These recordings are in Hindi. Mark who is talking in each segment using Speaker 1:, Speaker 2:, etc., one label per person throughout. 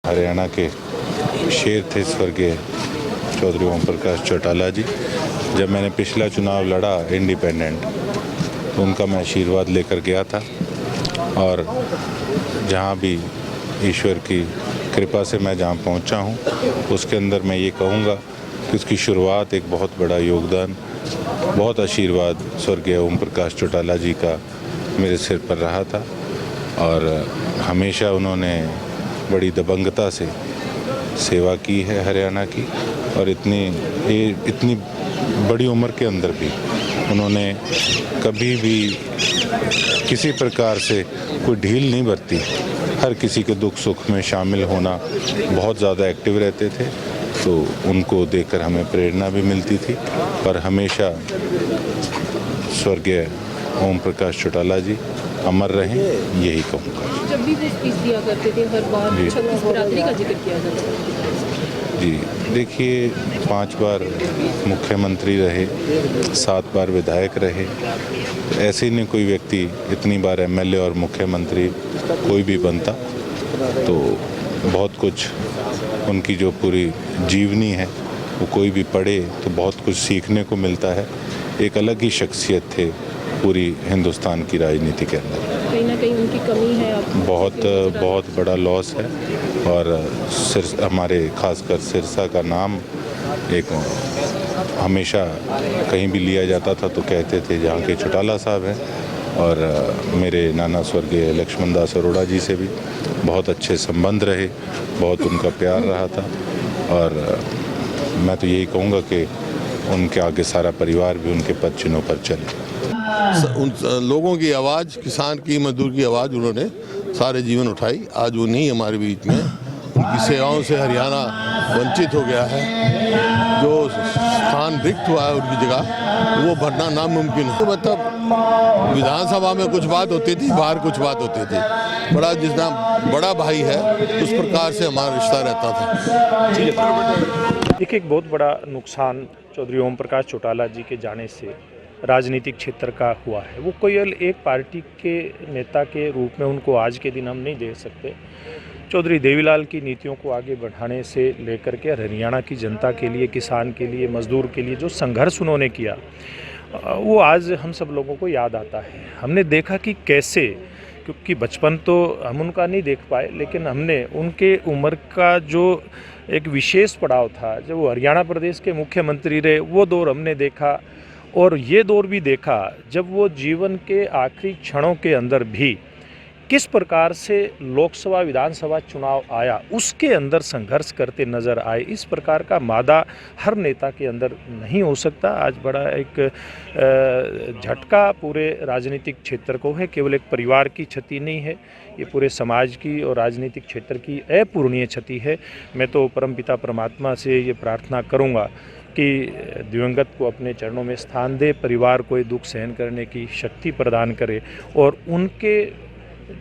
Speaker 1: हरियाणा के शेर थे स्वर्गीय चौधरी ओम प्रकाश चौटाला जी। जब मैंने पिछला चुनाव लड़ा इंडिपेंडेंट तो उनका मैं आशीर्वाद लेकर गया था और जहाँ भी ईश्वर की कृपा से मैं जहाँ पहुँचा हूँ उसके अंदर मैं ये कहूँगा कि उसकी शुरुआत एक बहुत बड़ा योगदान, बहुत आशीर्वाद स्वर्गीय ओम प्रकाश चौटाला जी का मेरे सिर पर रहा था और हमेशा उन्होंने बड़ी दबंगता से सेवा की है हरियाणा की और इतनी बड़ी उम्र के अंदर भी उन्होंने कभी भी किसी प्रकार से कोई ढील नहीं बरती। हर किसी के दुख सुख में शामिल होना, बहुत ज़्यादा एक्टिव रहते थे, तो उनको देखकर हमें प्रेरणा भी मिलती थी। पर हमेशा स्वर्गीय ओम प्रकाश चौटाला जी अमर रहें, यही कहूँगा।
Speaker 2: जब भी वो स्पीच दिया करते थे हर बार बरादरी का जिक्र किया जाता था।
Speaker 1: जी देखिए, 5 बार मुख्यमंत्री रहे, 7 बार विधायक रहे, ऐसे नहीं कोई व्यक्ति इतनी बार एमएलए और मुख्यमंत्री कोई भी बनता, तो बहुत कुछ उनकी जो पूरी जीवनी है वो कोई भी पढ़े तो बहुत कुछ सीखने को मिलता है। एक अलग ही शख्सियत थे पूरी हिंदुस्तान की राजनीति के अंदर।
Speaker 2: कहीं ना कहीं उनकी कमी है,
Speaker 1: बहुत बड़ा लॉस है और हमारे खासकर सिरसा का नाम एक हमेशा कहीं भी लिया जाता था तो कहते थे जहाँ के चौटाला साहब हैं। और मेरे नाना स्वर्गीय लक्ष्मण दास अरोड़ा जी से भी बहुत अच्छे संबंध रहे, बहुत उनका प्यार रहा था और मैं तो यही कहूँगा कि उनके आगे सारा परिवार भी उनके पद चिन्हों पर चले।
Speaker 3: उन लोगों की आवाज़, किसान की, मजदूर की आवाज़ उन्होंने सारे जीवन उठाई। आज वो नहीं हमारे बीच में, उनकी सेवाओं से हरियाणा वंचित हो गया है। जो स्थान रिक्त हुआ है उनकी जगह वो भरना नामुमकिन है। तो मतलब विधानसभा में कुछ बात होती थी, बाहर कुछ बात होती थी। बड़ा जितना बड़ा भाई है उस प्रकार से हमारा रिश्ता रहता था।
Speaker 4: एक बहुत बड़ा नुकसान चौधरी ओम प्रकाश चौटाला जी के जाने से राजनीतिक क्षेत्र का हुआ है। वो कोई एक पार्टी के नेता के रूप में उनको आज के दिन हम नहीं देख सकते। चौधरी देवीलाल की नीतियों को आगे बढ़ाने से लेकर के हरियाणा की जनता के लिए, किसान के लिए, मजदूर के लिए जो संघर्ष उन्होंने किया वो आज हम सब लोगों को याद आता है। हमने देखा कि कैसे, क्योंकि बचपन तो हम उनका नहीं देख पाए, लेकिन हमने उनके उम्र का जो एक विशेष पड़ाव था जब वो हरियाणा प्रदेश के मुख्यमंत्री रहे, वो दौर हमने देखा। और ये दौर भी देखा जब वो जीवन के आखिरी क्षणों के अंदर भी किस प्रकार से लोकसभा विधानसभा चुनाव आया उसके अंदर संघर्ष करते नज़र आए। इस प्रकार का मादा हर नेता के अंदर नहीं हो सकता। आज बड़ा एक झटका पूरे राजनीतिक क्षेत्र को है। केवल एक परिवार की क्षति नहीं है, ये पूरे समाज की और राजनीतिक क्षेत्र की अपूरणीय क्षति है। मैं तो परमपिता परमात्मा से ये प्रार्थना करूँगा कि दिवंगत को अपने चरणों में स्थान दे, परिवार को ये दुख सहन करने की शक्ति प्रदान करे और उनके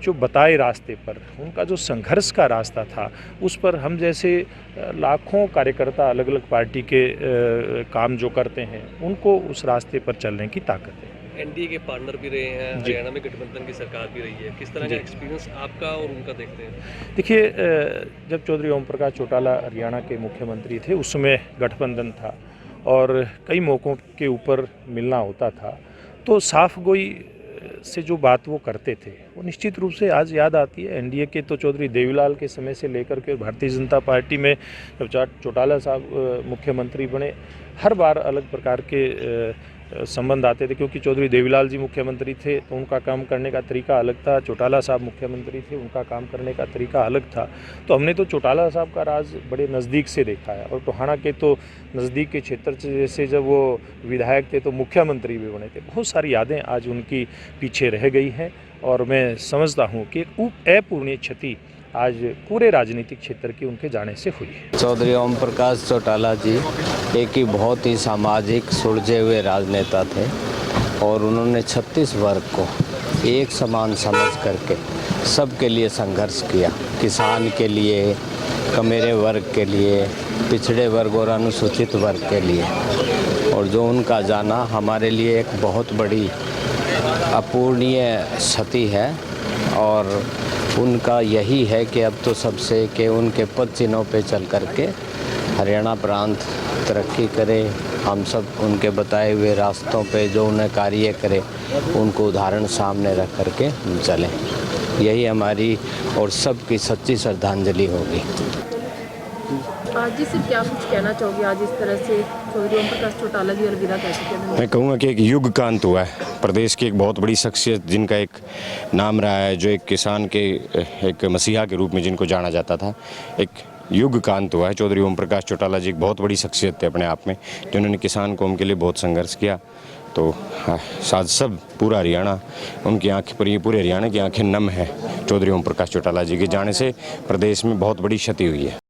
Speaker 4: जो बताए रास्ते पर, उनका जो संघर्ष का रास्ता था उस पर हम जैसे लाखों कार्यकर्ता अलग अलग पार्टी के काम जो करते हैं उनको उस रास्ते पर चलने की ताकत है।
Speaker 5: एनडीए के पार्टनर भी रहे हैं, हरियाणा में गठबंधन की सरकार भी रही है। किस तरह का एक्सपीरियंस आपका और उनका देखते हैं?
Speaker 4: देखिए, जब चौधरी ओम प्रकाश चौटाला हरियाणा के मुख्यमंत्री थे उसमें गठबंधन था और कई मौक़ों के ऊपर मिलना होता था, तो साफ गोई से जो बात वो करते थे वो निश्चित रूप से आज याद आती है। एनडीए के तो चौधरी देवीलाल के समय से लेकर के भारतीय जनता पार्टी में जब चौटाला साहब मुख्यमंत्री बने, हर बार अलग प्रकार के संबंध आते थे, क्योंकि चौधरी देवीलाल जी मुख्यमंत्री थे तो उनका काम करने का तरीका अलग था, चौटाला साहब मुख्यमंत्री थे उनका काम करने का तरीका अलग था। तो हमने तो चौटाला साहब का राज बड़े नज़दीक से देखा है और टोहाना के तो नज़दीक के क्षेत्र से जैसे जब वो विधायक थे तो मुख्यमंत्री भी बने थे। बहुत सारी यादें आज उनकी पीछे रह गई हैं और मैं समझता हूँ कि एक अपूरणीय क्षति आज पूरे राजनीतिक क्षेत्र की उनके जाने से हुई है।
Speaker 6: चौधरी ओम प्रकाश चौटाला जी एक ही बहुत ही सामाजिक सुलझे हुए राजनेता थे और उन्होंने 36 वर्ग को एक समान समझ करके सबके लिए संघर्ष किया। किसान के लिए, कमेरे वर्ग के लिए, पिछड़े वर्ग और अनुसूचित वर्ग के लिए। और जो उनका जाना हमारे लिए एक बहुत बड़ी अपूरणीय क्षति है और उनका यही है कि अब तो सबसे कि उनके पद चिन्हों पे चल करके हरियाणा प्रांत तरक्की करे, हम सब उनके बताए हुए रास्तों पे जो उन्हें कार्य करे उनको उदाहरण सामने रख करके चलें। यही हमारी और सबकी सच्ची श्रद्धांजलि होगी।
Speaker 2: आज जी सिर्फ क्या कुछ कहना चाहोगे, आज इस तरह से चौधरी ओम प्रकाश चौटाला जी अलविदा कह चुके हैं?
Speaker 7: मैं कहूँगा कि एक युग का अंत हुआ है। प्रदेश की एक बहुत बड़ी शख्सियत जिनका एक नाम रहा है, जो एक किसान के एक मसीहा के रूप में जिनको जाना जाता था, एक युग का अंत हुआ है। चौधरी ओम प्रकाश चौटाला जी एक बहुत बड़ी शख्सियत थे अपने आप में, जिन्होंने किसान कौम के लिए बहुत संघर्ष किया। तो साथ सब पूरा हरियाणा उनकी आंखें पर, ये पूरे हरियाणा की आंखें नम है चौधरी ओम प्रकाश चौटाला जी के जाने से प्रदेश में बहुत बड़ी क्षति हुई है।